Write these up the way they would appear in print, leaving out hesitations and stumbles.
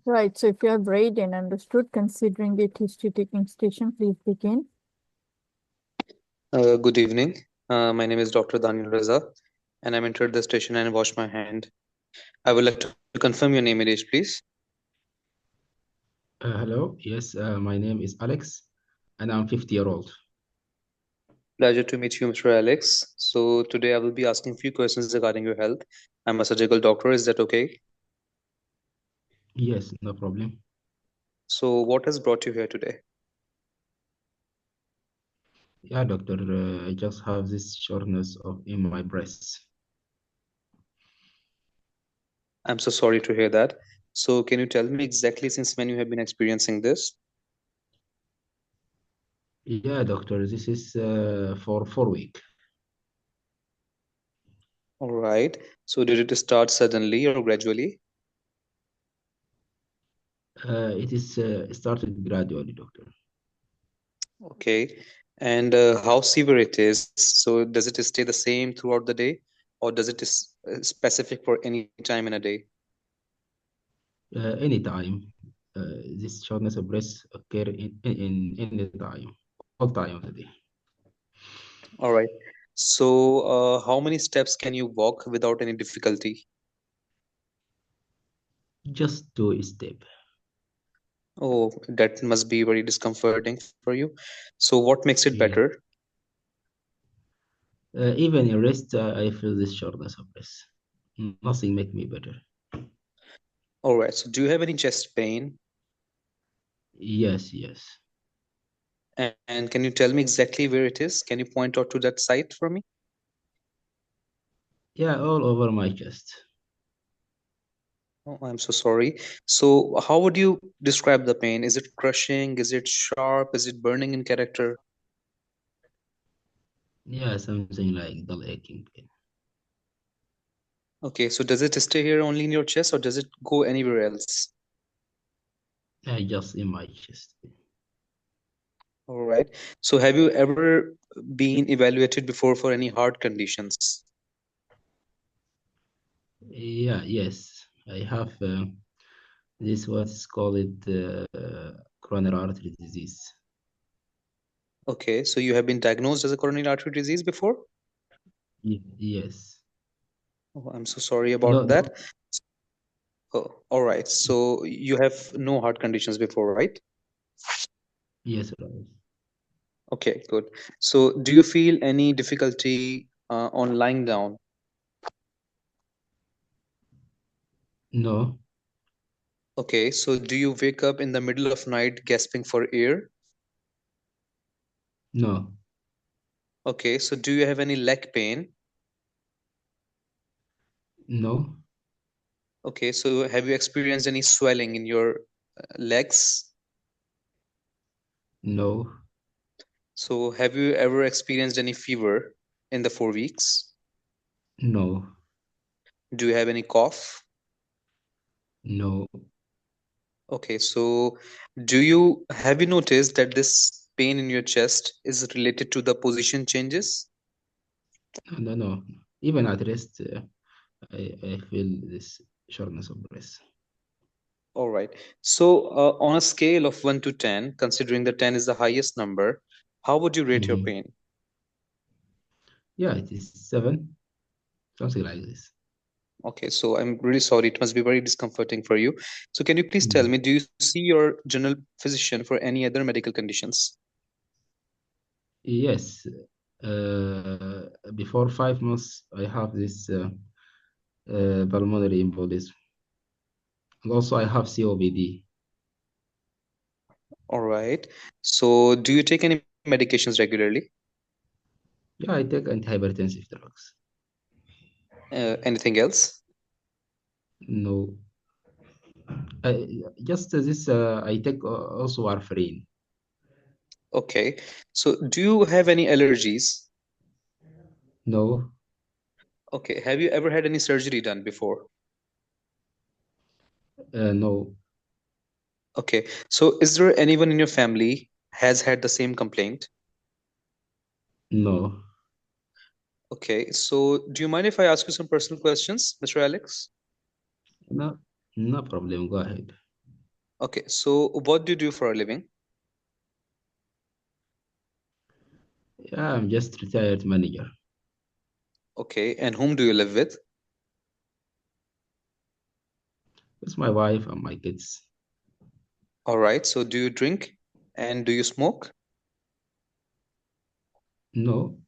Right, so if you have read and understood, considering it history taking station, please begin. Good evening. My name is Dr. Daniel Reza, and I'm entered the station and washed my hand. I would like to confirm your name and age, please. Hello, yes, my name is Alex, and I'm 50-year-old. Pleasure to meet you, Mr. Alex. So today I will be asking a few questions regarding your health. I'm a surgical doctor. Is that okay? Yes, no problem. So what has brought you here today? Yeah, doctor, I just have this shortness in my breasts. I'm so sorry to hear that. So can you tell me exactly since when you have been experiencing this? Yeah, doctor, this is for 4 weeks. All right. So did it start suddenly or gradually? It is started gradually, doctor. Okay. And how severe it is? So does it stay the same throughout the day, or does it is specific for any time in a day? Anytime, this shortness of breath occur in any time, all time of the day. All right. So how many steps can you walk without any difficulty? Just 2 steps. Oh, that must be very discomforting for you. So what makes it Yeah. better? Even in rest, I feel this shortness of breath. Nothing make me better. All right. So do you have any chest pain? Yes, yes. And can you tell me exactly where it is? Can you point out to that site for me? Yeah, all over my chest. Oh, I'm so sorry. So how would you describe the pain? Is it crushing? Is it sharp? Is it burning in character? Yeah, something like dull aching pain. Okay, so does it stay here only in your chest or does it go anywhere else? Yeah, just in my chest. All right. So have you ever been evaluated before for any heart conditions? Yeah, yes. I have this what's called coronary artery disease. Okay, so you have been diagnosed as a coronary artery disease before? Yes. Oh, I'm so sorry No, about no. that. Oh, all right. So you have no heart conditions before, right? Yes, right. Okay, good. So do you feel any difficulty on lying down? No, Okay, so do you wake up in the middle of night gasping for air? no, Okay, so do you have any leg pain? no, Okay, so have you experienced any swelling in your legs? no, So have you ever experienced any fever in the 4 weeks? no, Do you have any cough? no. Okay, so do you have you noticed that this pain in your chest is related to the position changes? No, no. Even at rest, I feel this shortness of breath. All right. So on a scale of 1 to 10, considering the 10 is the highest number, how would you rate your Mhm. pain? Yeah, it is 7, something like this. Okay, so I'm really sorry. It must be very discomforting for you. So can you please tell Mhm. me, do you see your general physician for any other medical conditions? Yes, before 5 months, I have this pulmonary embolism. And also, I have COPD. All right. So do you take any medications regularly? Yeah, I take antihypertensive drugs. Anything else? No, just this, I take also warfarin. Okay. So do you have any allergies? No, Okay. Have you ever had any surgery done before? No, Okay. So is there anyone in your family has had the same complaint? no, Okay. So do you mind if I ask you some personal questions, Mr. Alex? no, no problem. Go ahead. Okay. So what do you do for a living? Yeah, I'm just retired manager. Okay. And whom do you live with? It's my wife and my kids. All right. So do you drink and do you smoke? No,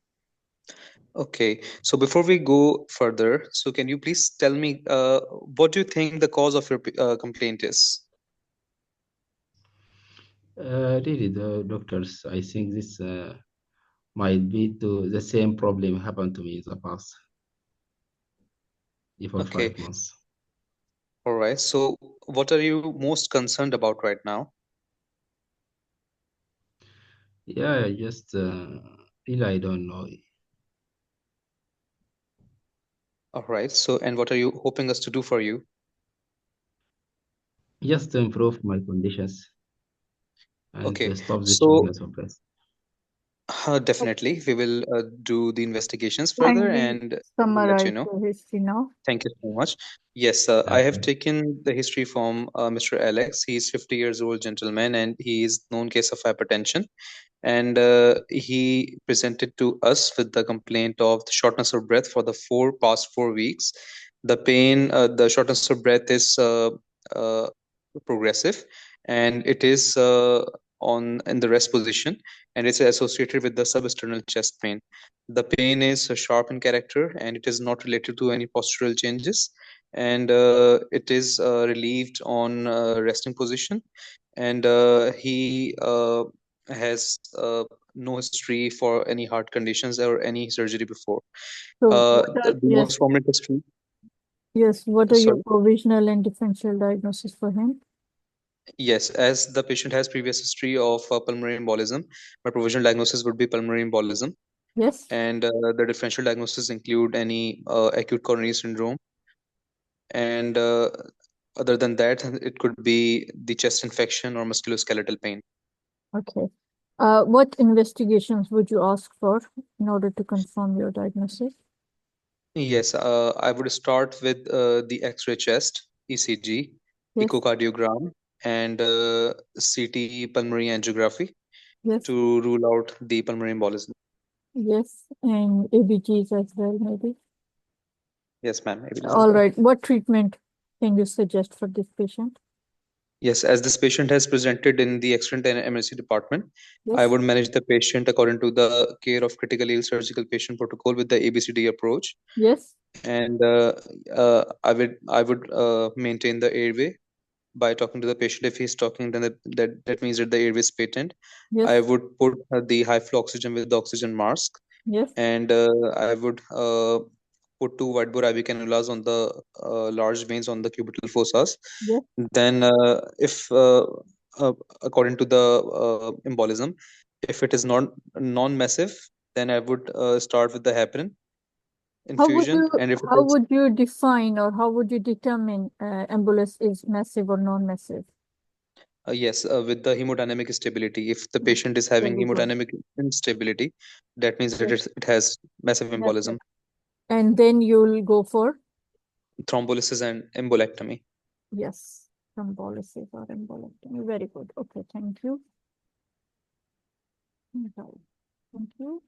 Okay. So before we go further, so can you please tell me what do you think the cause of your complaint is? really, the doctors, I think this might be to the same problem happened to me in the past, before Okay. 5 months. All right. So what are you most concerned about right now? Yeah, just really, I don't know. All right. So, and what are you hoping us to do for you? Just to improve my conditions and Okay. to stop the So, shortness of breath. definitely we will do the investigations further Kindly and we'll let you summarize know. the history now. Thank you so much. Yes, I have Okay. taken the history from Mr. Alex. He's 50 years old gentleman and he is known case of hypertension. And he presented to us with the complaint of the shortness of breath for the past 4 weeks. The pain, the shortness of breath is uh, progressive, and it is on in the rest position, and it's associated with the substernal chest pain. The pain is sharp in character, and it is not related to any postural changes, and it is relieved on resting position, and he has no history for any heart conditions or any surgery before. So what are, The most prominent history. what are your Sorry. provisional and differential diagnosis for him? Yes, as the patient has previous history of pulmonary embolism, my provisional diagnosis would be pulmonary embolism, Yes. and the differential diagnosis include any acute coronary syndrome, and other than that, it could be the chest infection or musculoskeletal pain. Okay. What investigations would you ask for in order to confirm your diagnosis? Yes, I would start with the X-ray chest, ECG, Yes. echocardiogram, and CT pulmonary angiography Yes. to rule out the pulmonary embolism. Yes. And ABGs as well, maybe. Yes, ma'am. Maybe as All well. right. What treatment can you suggest for this patient? Yes, as this patient has presented in the accident and emergency department, I Yes. would manage the patient according to the care of critically ill surgical patient protocol with the ABCD approach, Yes. and I would maintain the airway by talking to the patient. If he's talking, then that means that the airway is patent. I Yes. would put the high flow oxygen with the oxygen mask, Yes. and I would put two wide bore IV cannulas on the large veins on the cubital fossas. Yes. Then, if according to the embolism, if it is not non-massive, then I would start with the heparin infusion, and if it how is would you define or how would you determine embolus is massive or non-massive? yes, with the hemodynamic stability. If the patient is having Very good. hemodynamic instability, that means that Yes. it has massive embolism, And then you'll go for thrombolysis, and embolectomy. yes, thrombolysis or embolectomy. Very good. Okay, thank you. Thank you.